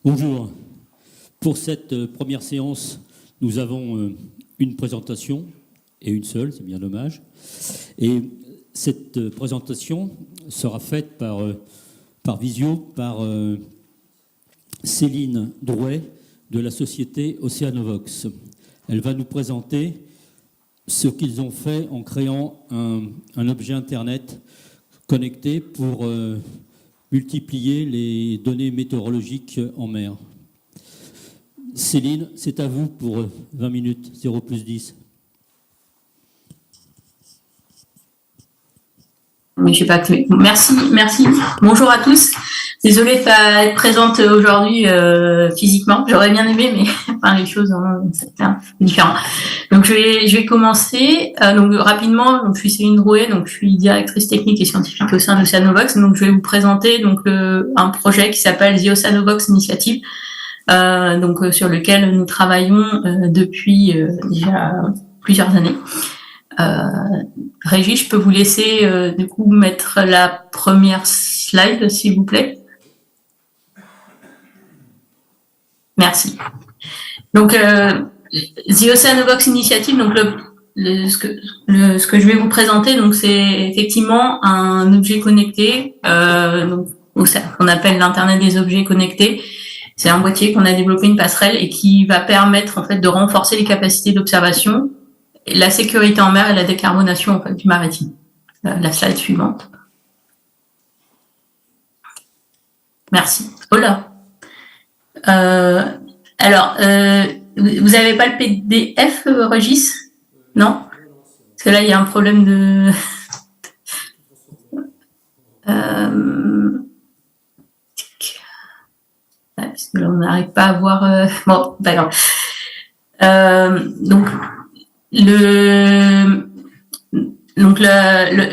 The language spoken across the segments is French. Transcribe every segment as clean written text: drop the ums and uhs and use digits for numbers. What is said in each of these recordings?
Bonjour. Pour cette première séance, nous avons une présentation, et une seule, c'est bien dommage. Et cette présentation sera faite par visio, par Céline Drouet de la société Oceanovox. Elle va nous présenter ce qu'ils ont fait en créant un objet Internet connecté pour multiplier les données météorologiques en mer. Céline, c'est à vous pour 20 minutes, 0+10. Oui, je sais pas. Merci. Bonjour à tous. Désolée de pas être présente aujourd'hui physiquement. J'aurais bien aimé, mais enfin les choses c'est un peu différent. Donc je vais commencer. Donc rapidement, donc je suis Céline Drouet, donc je suis directrice technique et scientifique au sein de Oceanovox. Donc je vais vous présenter donc un projet qui s'appelle The Oceanovox Initiative, sur lequel nous travaillons depuis déjà plusieurs années. Régie, je peux vous laisser du coup mettre la première slide, s'il vous plaît. Merci. Donc, The Oceanovox Initiative, donc ce que je vais vous présenter, donc c'est effectivement un objet connecté, qu'on appelle l'Internet des objets connectés. C'est un boîtier qu'on a développé, une passerelle, et qui va permettre en fait de renforcer les capacités d'observation, la sécurité en mer et la décarbonation en fait, du maritime. La slide suivante. Merci. Hola. Vous n'avez pas le PDF, Régis? Non? Parce que là, il y a un problème de... Parce que là, on n'arrive pas à voir... Bon, pas grave.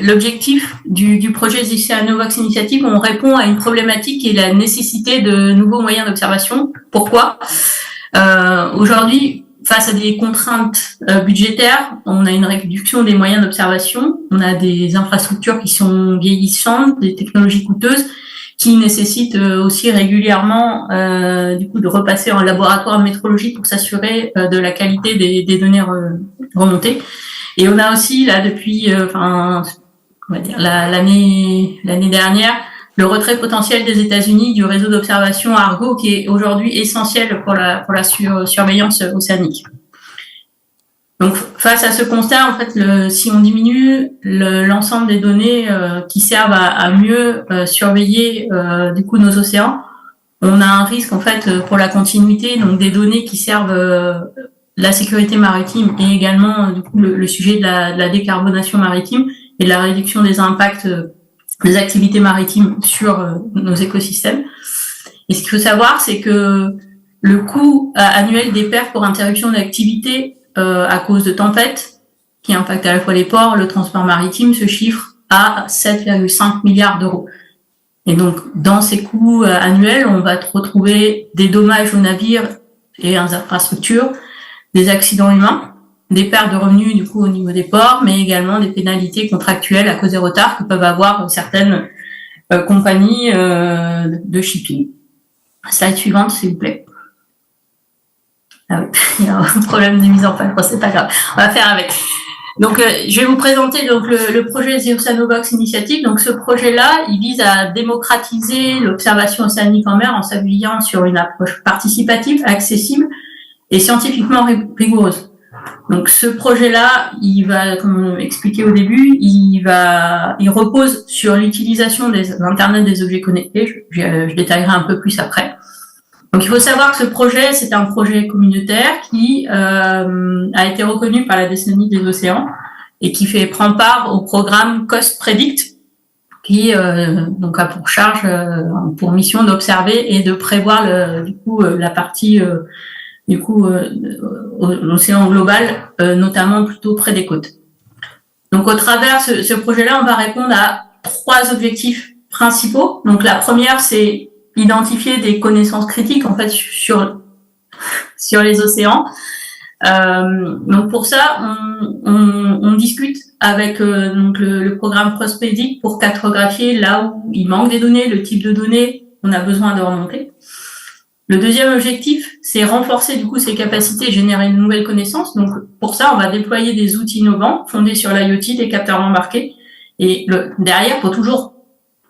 L'objectif du projet The Oceanovox Initiative, on répond à une problématique qui est la nécessité de nouveaux moyens d'observation. Pourquoi? Aujourd'hui, face à des contraintes budgétaires, on a une réduction des moyens d'observation, on a des infrastructures qui sont vieillissantes, des technologies coûteuses, qui nécessitent aussi régulièrement de repasser en laboratoire de métrologie pour s'assurer de la qualité des données remontées. Et on a aussi là depuis on va dire l'année dernière le retrait potentiel des États-Unis du réseau d'observation Argo, qui est aujourd'hui essentiel pour la surveillance océanique. Donc, face à ce constat, en fait, si on diminue l'ensemble des données qui servent à mieux surveiller nos océans, on a un risque en fait pour la continuité, donc des données qui servent la sécurité maritime et également le sujet de la décarbonation maritime et de la réduction des impacts des activités maritimes sur nos écosystèmes. Et ce qu'il faut savoir, c'est que le coût annuel des pertes pour interruption d'activité à cause de tempêtes, qui impactent à la fois les ports, le transport maritime, se chiffre à 7,5 milliards d'euros. Et donc, dans ces coûts annuels, on va retrouver des dommages aux navires et aux infrastructures, des accidents humains, des pertes de revenus au niveau des ports, mais également des pénalités contractuelles à cause des retards que peuvent avoir certaines compagnies de shipping. Slide suivante, s'il vous plaît. Ah oui, il y a un problème de mise en page, c'est pas grave, on va faire avec. Donc, je vais vous présenter le projet The Oceanovox Initiative. Donc, ce projet-là, il vise à démocratiser l'observation océanique en mer en s'appuyant sur une approche participative, accessible et scientifiquement rigoureuse. Donc, ce projet-là, il va, comme on expliqué au début, il repose sur l'utilisation des Internet des objets connectés. Je détaillerai un peu plus après. Donc, il faut savoir que ce projet, c'est un projet communautaire qui a été reconnu par la décennie des océans et qui prend part au programme Coast Predict, qui a pour charge, pour mission d'observer et de prévoir la partie l'océan global, notamment plutôt près des côtes. Donc, au travers de ce projet-là, on va répondre à 3 objectifs principaux. Donc, la première, c'est identifier des connaissances critiques en fait sur les océans. Donc pour ça, on discute avec le programme Coast Predict pour cartographier là où il manque des données, le type de données qu'on a besoin de remonter. Le deuxième objectif, c'est renforcer du coup ses capacités et générer de nouvelles connaissances. Donc pour ça, on va déployer des outils innovants fondés sur l'IoT, des capteurs embarqués. Et derrière, pour toujours,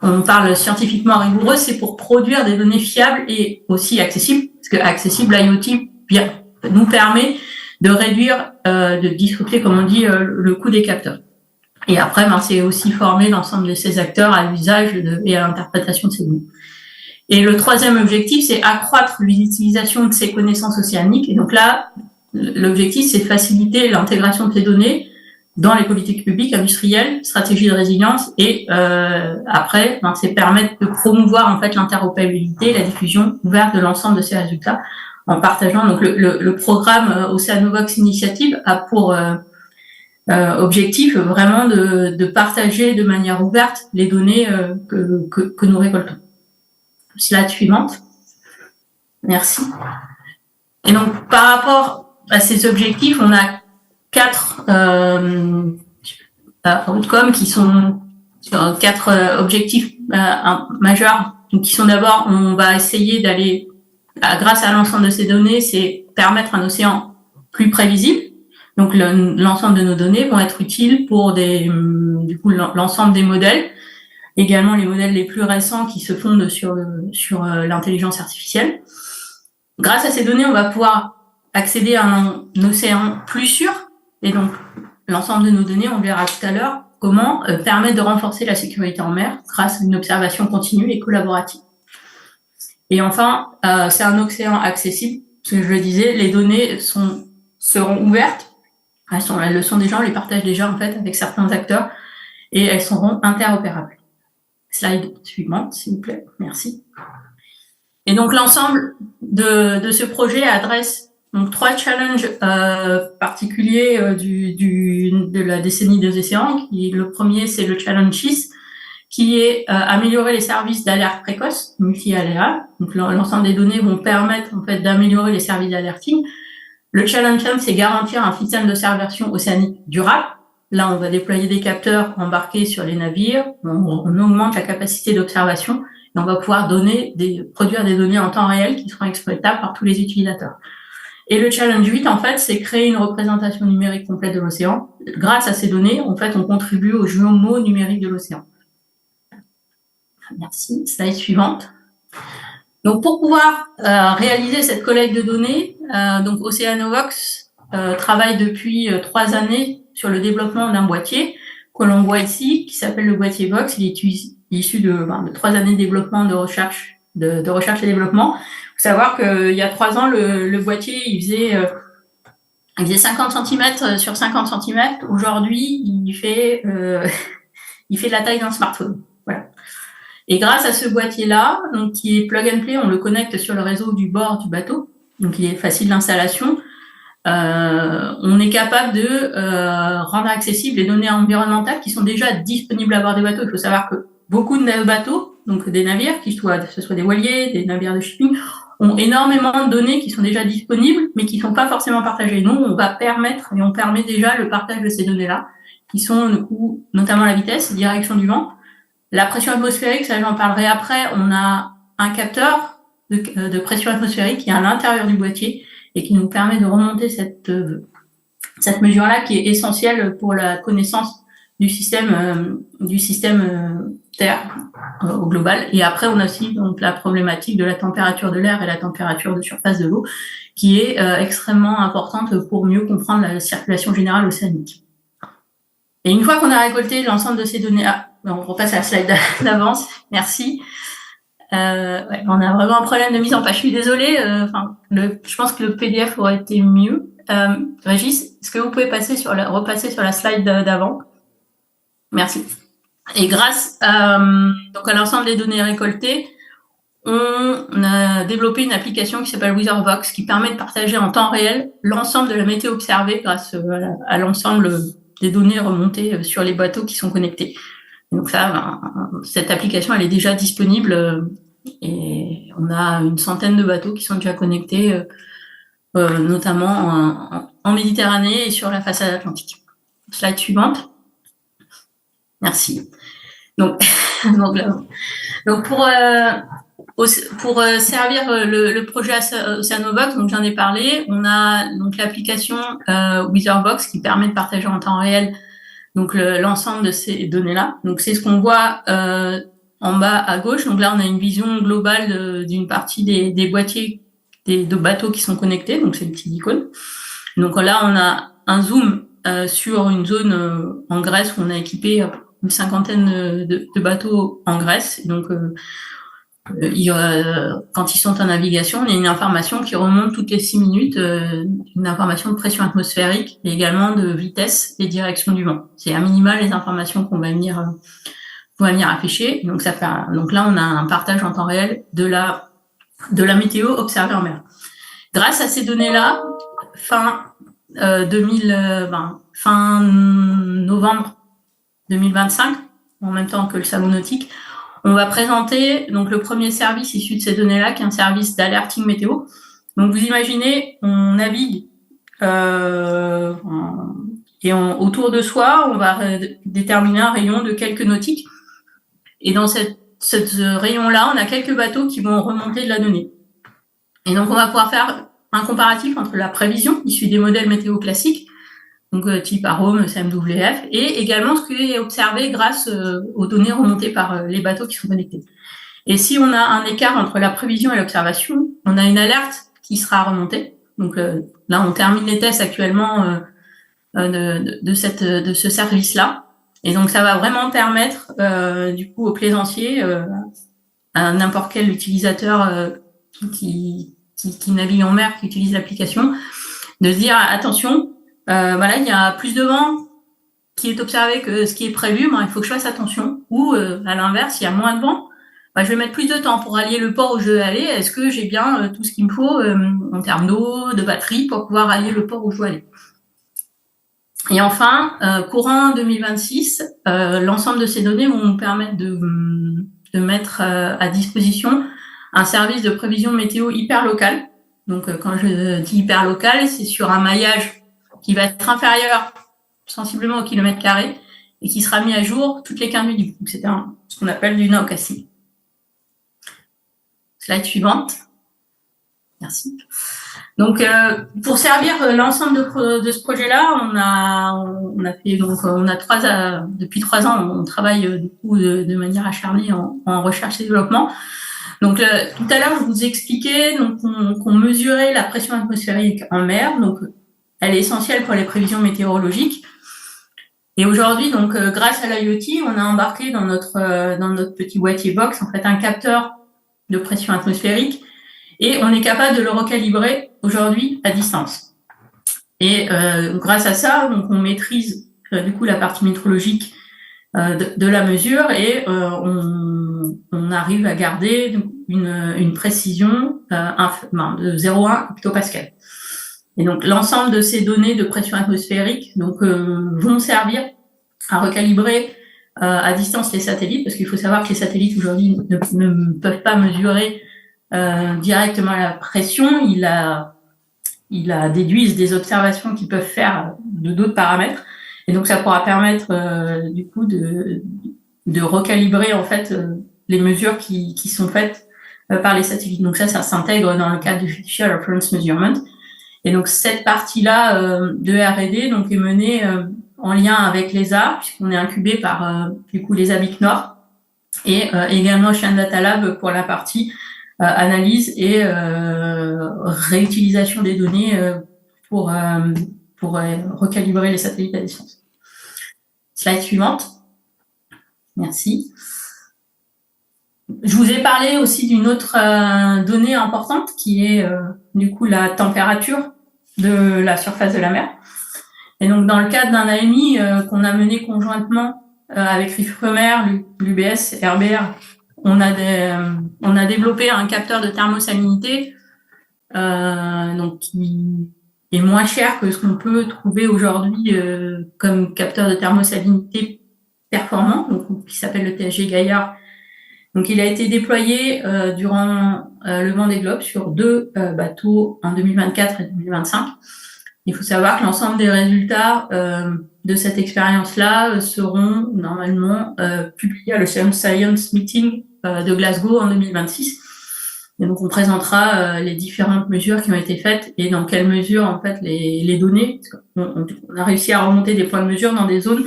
on parle scientifiquement rigoureux, c'est pour produire des données fiables et aussi accessibles, parce que accessible, l'IoT nous permet de réduire, de disrupter, comme on dit, le coût des capteurs. Et après, c'est aussi former l'ensemble de ces acteurs à l'usage et à l'interprétation de ces données. Et le troisième objectif, c'est accroître l'utilisation de ces connaissances océaniques. Et donc là, l'objectif, c'est de faciliter l'intégration de ces données dans les politiques publiques, industrielles, stratégies de résilience. Et après, c'est permettre de promouvoir en fait l'interopérabilité, la diffusion ouverte de l'ensemble de ces résultats en partageant. Donc le programme Oceanovox Initiative a pour objectif vraiment de partager de manière ouverte les données que nous récoltons. Slide suivante. Merci. Et donc, par rapport à ces objectifs, on a 4 outcomes qui sont 4 objectifs majeurs. Donc, qui sont d'abord, on va essayer d'aller, grâce à l'ensemble de ces données, c'est permettre un océan plus prévisible. Donc, l'ensemble de nos données vont être utiles pour du coup, l'ensemble des modèles. Également les modèles les plus récents qui se fondent sur l'intelligence artificielle. Grâce à ces données, on va pouvoir accéder à un océan plus sûr. Et donc, l'ensemble de nos données, on verra tout à l'heure, comment permettre de renforcer la sécurité en mer grâce à une observation continue et collaborative. Et enfin, c'est un océan accessible. Parce que je le disais, les données seront ouvertes. Elles le sont déjà, on les partage déjà en fait avec certains acteurs et elles seront interopérables. Slide suivante, s'il vous plaît. Merci. Et donc, l'ensemble de ce projet adresse donc 3 challenges particuliers de la décennie des océans. Le premier, c'est le challenge 6, qui est améliorer les services d'alerte précoce, multi-aléa. Donc, l'ensemble des données vont permettre en fait d'améliorer les services d'alerting. Le challenge 5, c'est garantir un système d'observation océanique durable. Là, on va déployer des capteurs embarqués sur les navires, on augmente la capacité d'observation et on va pouvoir produire des données en temps réel qui seront exploitables par tous les utilisateurs. Et le challenge 8, en fait, c'est créer une représentation numérique complète de l'océan. Grâce à ces données, en fait, on contribue au jumeau numérique de l'océan. Merci. Slide suivante. Donc, pour pouvoir réaliser cette collecte de données, donc Oceanovox travaille depuis 3 années sur le développement d'un boîtier que l'on voit ici, qui s'appelle le boîtier Vox. Il est issu de 3 années de développement, de recherche et développement. Il faut savoir qu'il y a 3 ans, le boîtier, il faisait 50 cm sur 50 cm. Aujourd'hui, il fait la taille d'un smartphone. Voilà. Et grâce à ce boîtier-là, donc qui est plug and play, on le connecte sur le réseau du bord du bateau. Donc, il est facile d'installation. On est capable de rendre accessibles les données environnementales qui sont déjà disponibles à bord des bateaux. Il faut savoir que beaucoup de bateaux, donc des navires, que ce soit des voiliers, des navires de shipping, ont énormément de données qui sont déjà disponibles, mais qui ne sont pas forcément partagées. Nous, on permet déjà le partage de ces données-là, qui sont du coup, notamment la vitesse, direction du vent, la pression atmosphérique, ça j'en parlerai après. On a un capteur de pression atmosphérique qui est à l'intérieur du boîtier et qui nous permet de remonter cette mesure-là qui est essentielle pour la connaissance du système Terre au global. Et après, on a aussi donc la problématique de la température de l'air et la température de surface de l'eau qui est extrêmement importante pour mieux comprendre la circulation générale océanique. Et une fois qu'on a récolté l'ensemble de ces données, on repasse à la slide d'avance. Merci. On a vraiment un problème de mise en page. Je suis désolée. Je pense que le PDF aurait été mieux. Régis, est-ce que vous pouvez repasser sur la slide d'avant? Merci. Et grâce donc à l'ensemble des données récoltées, on a développé une application qui s'appelle WeatherVox qui permet de partager en temps réel l'ensemble de la météo observée grâce à l'ensemble des données remontées sur les bateaux qui sont connectés. Donc ça, cette application, elle est déjà disponible et on a une centaine de bateaux qui sont déjà connectés, notamment en Méditerranée et sur la façade atlantique. Slide suivante. Merci. Donc pour pour servir le projet Oceanovox, donc j'en ai parlé, on a donc l'application Witherbox qui permet de partager en temps réel donc l'ensemble de ces données-là. Donc c'est ce qu'on voit en bas à gauche. Donc là, on a une vision globale d'une partie des boîtiers de bateaux qui sont connectés. Donc c'est une petite icône. Donc là, on a un zoom sur une zone en Grèce où on a équipé une cinquantaine de bateaux en Grèce. Et donc quand ils sont en navigation, il y a une information qui remonte toutes les 6 minutes, une information de pression atmosphérique et également de vitesse et direction du vent. C'est à minima les informations qu'on va venir afficher. Donc là, on a un partage en temps réel de la météo observée en mer. Grâce à ces données-là, fin novembre 2025, en même temps que le salon nautique, on va présenter donc le premier service issu de ces données-là, qui est un service d'alerting météo. Donc vous imaginez, on navigue et autour de soi, on va déterminer un rayon de quelques nautiques. Et dans ce rayon-là, on a quelques bateaux qui vont remonter de la donnée. Et donc on va pouvoir faire un comparatif entre la prévision issue des modèles météo classiques, donc type AROM, CMWF, et également ce qui est observé grâce aux données remontées par les bateaux qui sont connectés. Et si on a un écart entre la prévision et l'observation, on a une alerte qui sera remontée. Donc là, on termine les tests actuellement de ce service-là. Et donc ça va vraiment permettre du coup aux plaisanciers, à n'importe quel utilisateur qui navigue en mer, qui utilise l'application, de se dire attention, voilà, il y a plus de vent qui est observé que ce qui est prévu, il faut que je fasse attention. Ou à l'inverse, il y a moins de vent, je vais mettre plus de temps pour allier le port où je veux aller. Est-ce que j'ai bien tout ce qu'il me faut en termes d'eau, de batterie pour pouvoir allier le port où je veux aller? Et enfin, courant 2026, l'ensemble de ces données vont nous permettre de mettre à disposition un service de prévision météo hyper local. Donc quand je dis hyper local, c'est sur un maillage qui va être inférieur sensiblement au kilomètre carré et qui sera mis à jour toutes les 15 minutes. Donc c'est ce qu'on appelle du nowcasting. Slide suivante. Merci. Donc pour servir l'ensemble de ce projet-là, on a fait depuis 3 ans, on travaille du coup de manière acharnée en recherche et développement. Donc tout à l'heure, je vous expliquais qu'on mesurait la pression atmosphérique en mer. Donc elle est essentielle pour les prévisions météorologiques. Et aujourd'hui, donc grâce à l'IoT, on a embarqué dans notre petit boîtier box en fait un capteur de pression atmosphérique et on est capable de le recalibrer aujourd'hui à distance. Et grâce à ça, donc on maîtrise du coup la partie météorologique de la mesure et on arrive à garder une précision de 0,1 hectopascal. Et donc l'ensemble de ces données de pression atmosphérique vont servir à recalibrer à distance les satellites, parce qu'il faut savoir que les satellites aujourd'hui ne peuvent pas mesurer directement la pression. Ils déduisent des observations qu'ils peuvent faire de d'autres paramètres. Et donc ça pourra permettre du coup de recalibrer en fait les mesures qui sont faites par les satellites. Donc ça s'intègre dans le cadre du Fiducial Reference Measurement. Et donc cette partie-là de R&D donc est menée en lien avec l'ESA, puisqu'on est incubé par du coup l'ESA BIC Nord et également Ocean Data Lab pour la partie analyse et réutilisation des données pour recalibrer les satellites à distance. Slide suivante. Merci. Je vous ai parlé aussi d'une autre donnée importante qui est du coup la température de la surface de la mer. Et donc dans le cadre d'un AMI qu'on a mené conjointement avec RIFREMER, l'UBS et RBR, on a développé un capteur de thermosalinité qui est moins cher que ce qu'on peut trouver aujourd'hui comme capteur de thermosalinité performant, qui s'appelle le TSG Gaillard. Donc il a été déployé durant le Vendée Globe sur 2 bateaux en 2024 et 2025. Il faut savoir que l'ensemble des résultats de cette expérience-là seront normalement publiés à l'Ocean Science Meeting de Glasgow en 2026. Et donc, on présentera les différentes mesures qui ont été faites et dans quelle mesure, en fait, les données. On a réussi à remonter des points de mesure dans des zones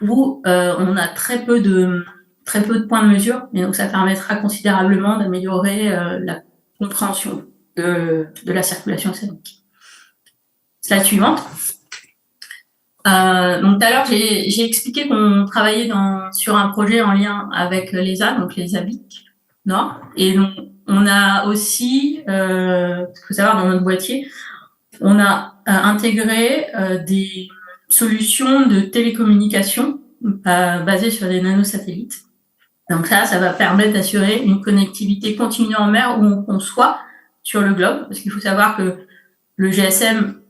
où on a très peu de points de mesure. Et donc, ça permettra considérablement d'améliorer la compréhension de la circulation océanique. Slide suivante. Donc tout à l'heure, j'ai expliqué qu'on travaillait sur un projet en lien avec l'ESA, donc les ABIC Nord. Et donc, on a aussi, il faut savoir, dans notre boîtier, on a intégré des solutions de télécommunication basées sur des nanosatellites. Donc ça va permettre d'assurer une connectivité continue en mer où on soit sur le globe, parce qu'il faut savoir que le GSM,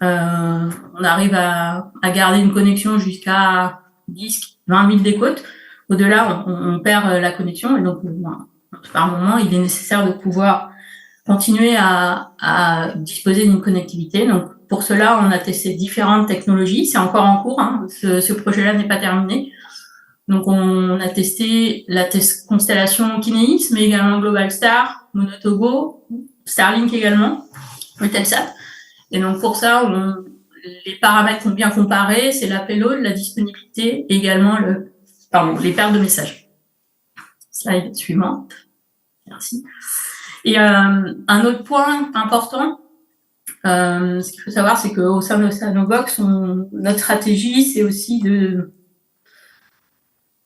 on arrive à garder une connexion jusqu'à 10, 20 000 des côtes. Au-delà, on perd la connexion. Et donc, par moment, il est nécessaire de pouvoir continuer à disposer d'une connectivité. Donc, pour cela, on a testé différentes technologies. C'est encore en cours. Ce projet-là n'est pas terminé. Donc, on a testé la constellation Kinéis, mais également Globalstar, Monotogo, Starlink également, Eutelsat. Et donc, pour ça, les paramètres qu'on bien comparés, c'est la payload, la disponibilité, et également les pertes de messages. Slide suivante. Merci. Et un autre point important, ce qu'il faut savoir, c'est qu'au sein de l'Oceanovox, notre stratégie, c'est aussi de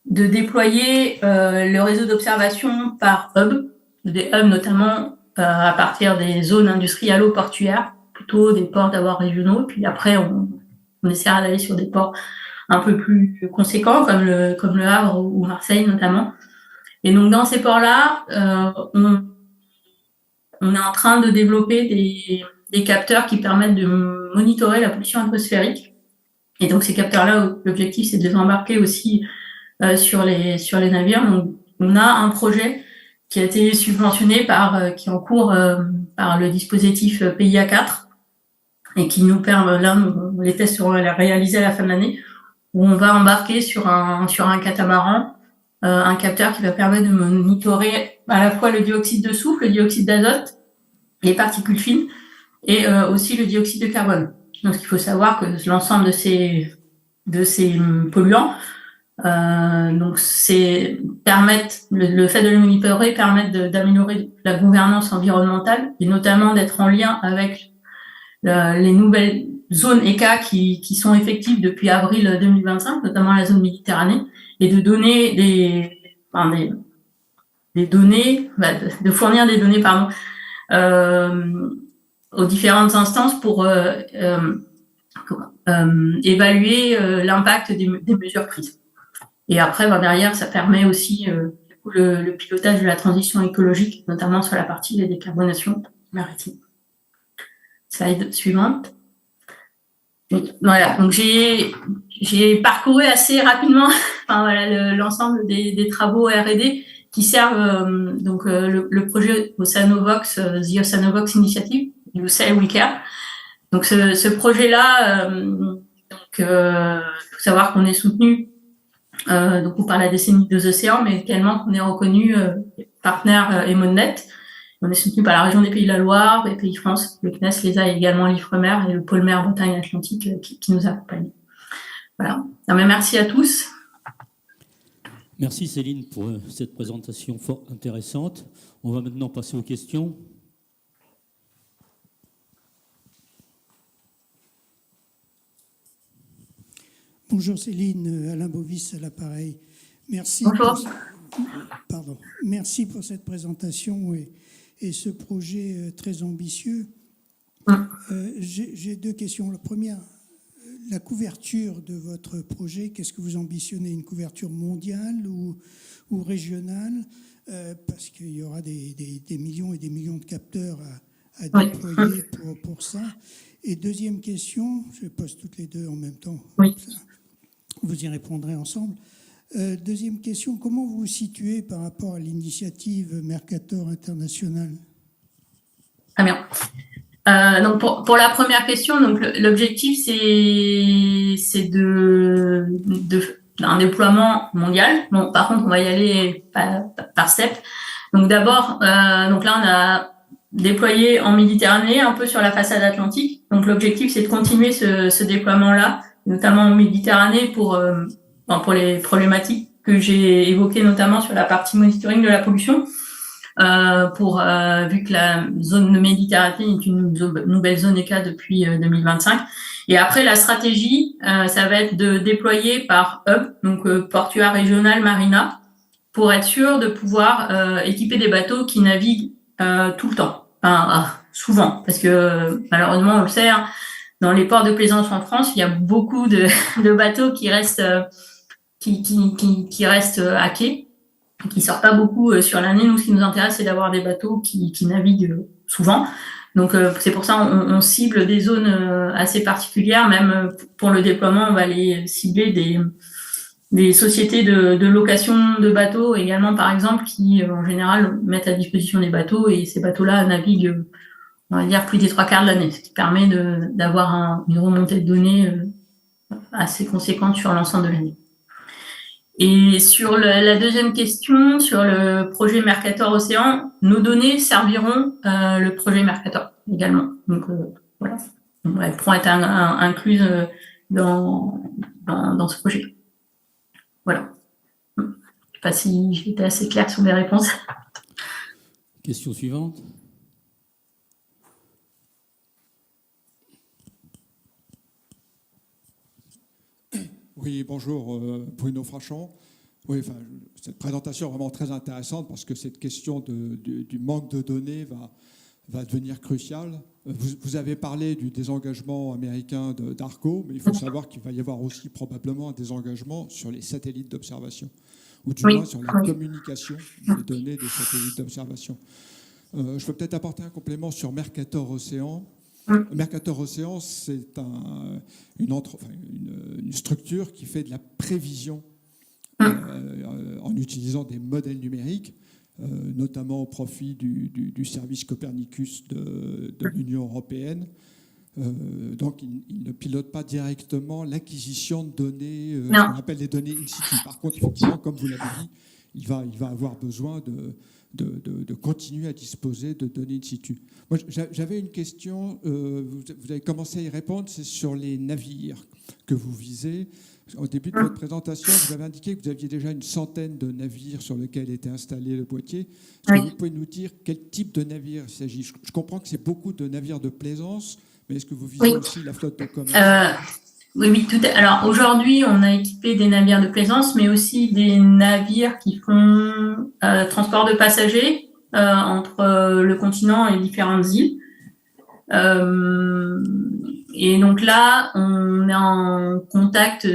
déployer le réseau d'observation par hub, des hubs notamment à partir des zones industrialo-portuaires, plutôt des ports d'abord régionaux, puis après on essaiera d'aller sur des ports un peu plus conséquents comme le Havre ou Marseille notamment. Et donc dans ces ports-là, on est en train de développer des capteurs qui permettent de monitorer la pollution atmosphérique. Et donc ces capteurs-là, l'objectif c'est de les embarquer aussi sur les navires. Donc on a un projet qui a été subventionné qui est en cours par le dispositif PIA 4 et qui nous permet, là, les tests seront réalisés à la fin de l'année, où on va embarquer sur un catamaran un capteur qui va permettre de monitorer à la fois le dioxyde de soufre, le dioxyde d'azote, les particules fines et aussi le dioxyde de carbone. Donc il faut savoir que l'ensemble de ces polluants donc le fait de les monitorer permettre d'améliorer la gouvernance environnementale et notamment d'être en lien avec les nouvelles zones ECA qui sont effectives depuis avril 2025, notamment la zone Méditerranée, et de donner des données, de fournir des données aux différentes instances pour évaluer l'impact des mesures prises. Et après, derrière, ça permet aussi le pilotage de la transition écologique, notamment sur la partie des décarbonations maritimes. Slide suivante. Voilà, donc j'ai parcouru assez rapidement l'ensemble des travaux R&D qui servent donc le projet Oceanovox, The Oceanovox Initiative, You Say We Care. Donc ce projet-là, faut savoir qu'on est soutenu donc par la décennie des océans, mais également qu'on est reconnu partenaire EMONNET. On est soutenu par la région des Pays de la Loire, les Pays de France, le CNES, l'ESA et également l'IFREMER et le pôle mer Bretagne-Atlantique qui nous accompagnent. Voilà. Merci à tous. Merci Céline pour cette présentation fort intéressante. On va maintenant passer aux questions. Bonjour Céline, Alain Bovis à l'appareil. Merci. Bonjour. Merci pour cette présentation et ce projet très ambitieux. J'ai deux questions. La première, la couverture de votre projet, qu'est-ce que vous ambitionnez? Une couverture mondiale ou régionale? Parce qu'il y aura des millions et des millions de capteurs à déployer pour ça. Et deuxième question, je pose toutes les deux en même temps. Oui. Vous y répondrez ensemble. Deuxième question, comment vous vous situez par rapport à l'initiative Mercator International? Très bien. Donc pour la première question, donc l'objectif c'est un déploiement mondial. Bon, par contre, on va y aller par step. Donc d'abord, donc là on a déployé en Méditerranée, un peu sur la façade atlantique. Donc l'objectif c'est de continuer ce déploiement-là, notamment en Méditerranée pour les problématiques que j'ai évoquées, notamment sur la partie monitoring de la pollution. Vu que la zone de Méditerranée est une nouvelle zone ECA depuis 2025. Et après, la stratégie, ça va être de déployer par hub, donc portuaire régional marina, pour être sûr de pouvoir équiper des bateaux qui naviguent tout le temps, souvent, parce que malheureusement, on le sait, hein, dans les ports de plaisance en France, il y a beaucoup de bateaux qui restent qui restent à quai, qui sortent pas beaucoup sur l'année. Nous, ce qui nous intéresse, c'est d'avoir des bateaux qui naviguent souvent. Donc, c'est pour ça on cible des zones assez particulières. Même pour le déploiement, on va aller cibler des sociétés de location de bateaux également, par exemple, qui, en général, mettent à disposition des bateaux et ces bateaux-là naviguent, on va dire, plus des 3/4 de l'année, ce qui permet d'avoir une remontée de données assez conséquente sur l'ensemble de l'année. Et sur la deuxième question, sur le projet Mercator Océan, nos données serviront le projet Mercator également. Donc voilà, elles pourront être incluses dans ce projet. Voilà. Je ne sais pas si j'ai été assez claire sur mes réponses. Question suivante. Oui, bonjour, Bruno Frachon. Oui, enfin, cette présentation est vraiment très intéressante parce que cette question du manque de données va devenir cruciale. Vous avez parlé du désengagement américain d'Arco, mais il faut savoir qu'il va y avoir aussi probablement un désengagement sur les satellites d'observation, ou du moins sur la communication des données des satellites d'observation. Je peux peut-être apporter un complément sur Mercator Océan. Mercator Océan, c'est une structure qui fait de la prévision en utilisant des modèles numériques, notamment au profit du service Copernicus de l'Union européenne. Donc, il ne pilote pas directement l'acquisition de données, ce qu'on appelle les données in situ. Par contre, effectivement, comme vous l'avez dit, il va avoir besoin de continuer à disposer de données in situ. Moi, j'avais une question, vous avez commencé à y répondre, c'est sur les navires que vous visez. Au début de votre présentation, vous avez indiqué que vous aviez déjà une centaine de navires sur lesquels était installé le boîtier. Est-ce que vous pouvez nous dire quel type de navire il s'agit ? Je comprends que c'est beaucoup de navires de plaisance, mais est-ce que vous visez aussi la flotte de commerce ? Oui, tout à... Alors aujourd'hui, on a équipé des navires de plaisance, mais aussi des navires qui font transport de passagers entre le continent et différentes îles. Et donc là, on est en contact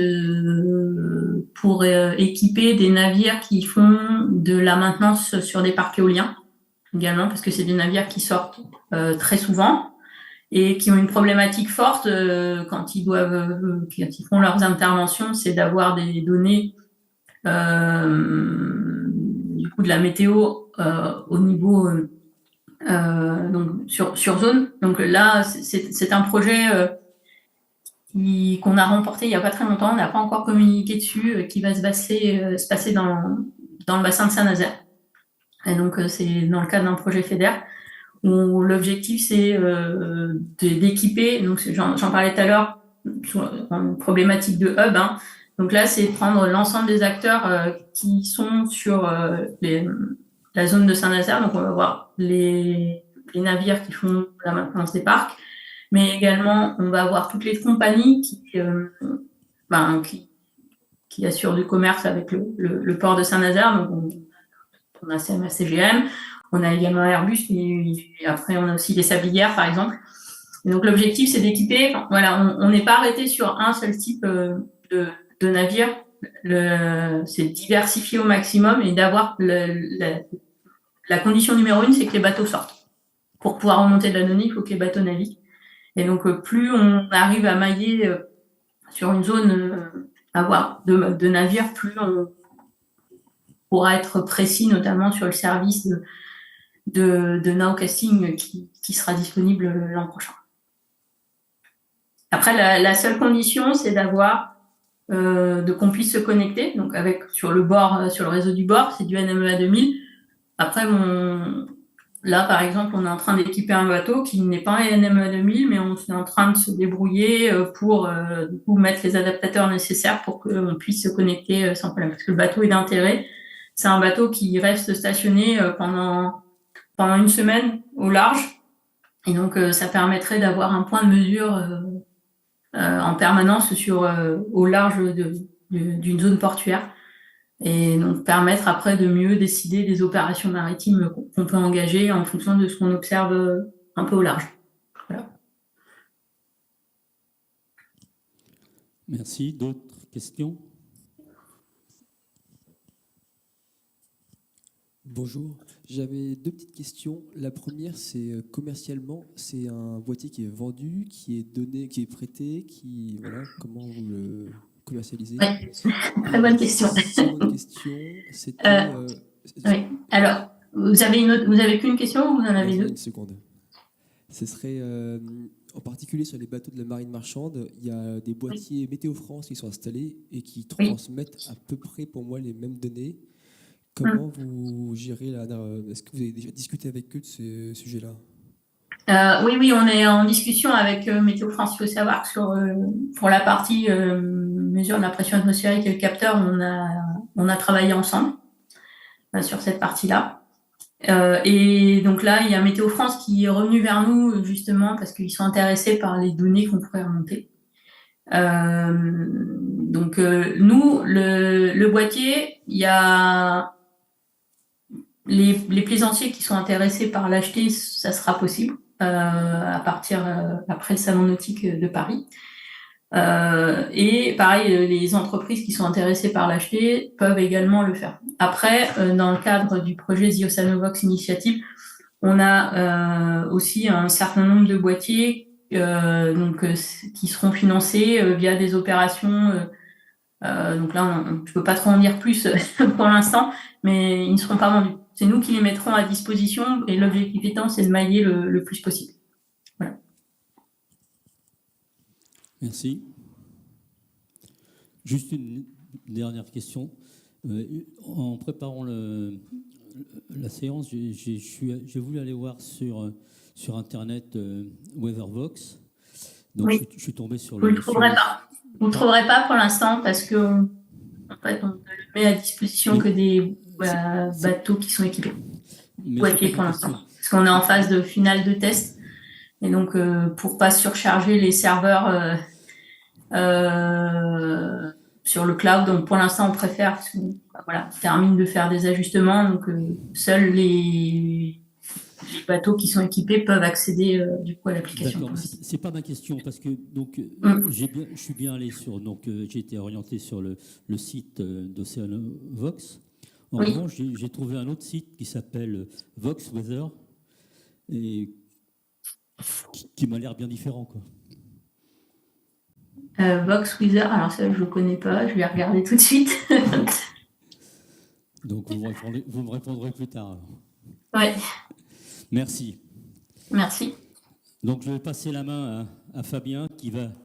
pour équiper des navires qui font de la maintenance sur des parcs éoliens également, parce que c'est des navires qui sortent très souvent et qui ont une problématique forte quand ils font leurs interventions, c'est d'avoir des données du coup de la météo au niveau donc sur zone. Donc là, c'est un projet qu'on a remporté il n'y a pas très longtemps, on n'a pas encore communiqué dessus, qui va se passer dans le bassin de Saint-Nazaire. Et donc c'est dans le cadre d'un projet FEDER où l'objectif c'est d'équiper, donc j'en parlais tout à l'heure, sur une problématique de hub, hein. Donc là c'est prendre l'ensemble des acteurs qui sont sur la zone de Saint-Nazaire, donc on va voir les navires qui font la maintenance des parcs, mais également on va avoir toutes les compagnies qui assurent du commerce avec le port de Saint-Nazaire. Donc on a CMA CGM, on a également Airbus, et après on a aussi les Sablières par exemple. Et donc l'objectif c'est d'équiper, on n'est pas arrêté sur un seul type de navire, c'est diversifier au maximum et d'avoir la condition numéro 1, c'est que les bateaux sortent. Pour pouvoir remonter de la donnée, il faut que les bateaux naviguent. Et donc, plus on arrive à mailler sur une zone, avoir de navires, plus on pourra être précis, notamment sur le service de nowcasting qui sera disponible l'an prochain. Après, la seule condition, c'est d'avoir qu'on puisse se connecter. Donc, sur le réseau du bord, c'est du NMEA 2000. Après, là, par exemple, on est en train d'équiper un bateau qui n'est pas un NMA 2000, mais on est en train de se débrouiller pour du coup, mettre les adaptateurs nécessaires pour qu'on puisse se connecter sans problème. Parce que le bateau est d'intérêt. C'est un bateau qui reste stationné pendant une semaine au large. Et donc, ça permettrait d'avoir un point de mesure en permanence au large d'une zone portuaire. Et donc permettre après de mieux décider des opérations maritimes qu'on peut engager en fonction de ce qu'on observe un peu au large. Voilà. Merci. D'autres questions? Bonjour, j'avais deux petites questions. La première, c'est commercialement, c'est un boîtier qui est vendu, qui est donné, qui est prêté, comment vous le commercialisez? Ouais. Très bonne question. Seconde question, c'était... Oui. Alors, vous avez qu'une question ou vous en avez deux? Une seconde. Ce serait, en particulier sur les bateaux de la marine marchande, il y a des boîtiers Météo France qui sont installés et qui transmettent à peu près pour moi les mêmes données. Comment vous gérez là? Est-ce que vous avez déjà discuté avec eux de ce sujet-là? Oui, on est en discussion avec Météo France. Il faut savoir que pour la partie mesure de la pression atmosphérique et le capteur, on a travaillé ensemble sur cette partie-là. Et donc là, il y a Météo France qui est revenu vers nous justement parce qu'ils sont intéressés par les données qu'on pourrait remonter. Donc nous, le boîtier, il y a les plaisanciers qui sont intéressés par l'acheter, ça sera possible à partir après le salon nautique de Paris. Et pareil, les entreprises qui sont intéressées par l'acheter peuvent également le faire. Après, dans le cadre du projet The Oceanovox Initiative, on a aussi un certain nombre de boîtiers qui seront financés via des opérations. Donc là, je ne peux pas trop en dire plus pour l'instant, mais ils ne seront pas vendus. C'est nous qui les mettrons à disposition et l'objectif étant, c'est de mailler le plus possible. Voilà. Merci. Juste une dernière question. En préparant la séance, j'ai voulu aller voir sur Internet Weathervox. Donc, oui. je suis tombé sur Vous ne le trouverez pas. Vous ne le trouverez pas pour l'instant parce que en fait, on ne le met à disposition que des bateaux qui sont équipés. Boîtiers pour l'instant. Parce qu'on est en phase de finale de test. Et donc, pour pas surcharger les serveurs sur le cloud, donc pour l'instant, on préfère on termine de faire des ajustements. Donc, seuls les bateaux qui sont équipés peuvent accéder du coup à l'application. D'accord, c'est pas ma question parce que donc je suis bien allé j'ai été orienté sur le site d'Oceanovox. En revanche, j'ai trouvé un autre site qui s'appelle Vox Weather et qui m'a l'air bien différent, quoi. Vox Weather, alors ça je ne connais pas, je vais regarder tout de suite. Donc vous me répondrez plus tard. Oui. Merci. Merci. Donc je vais passer la main à Fabien qui va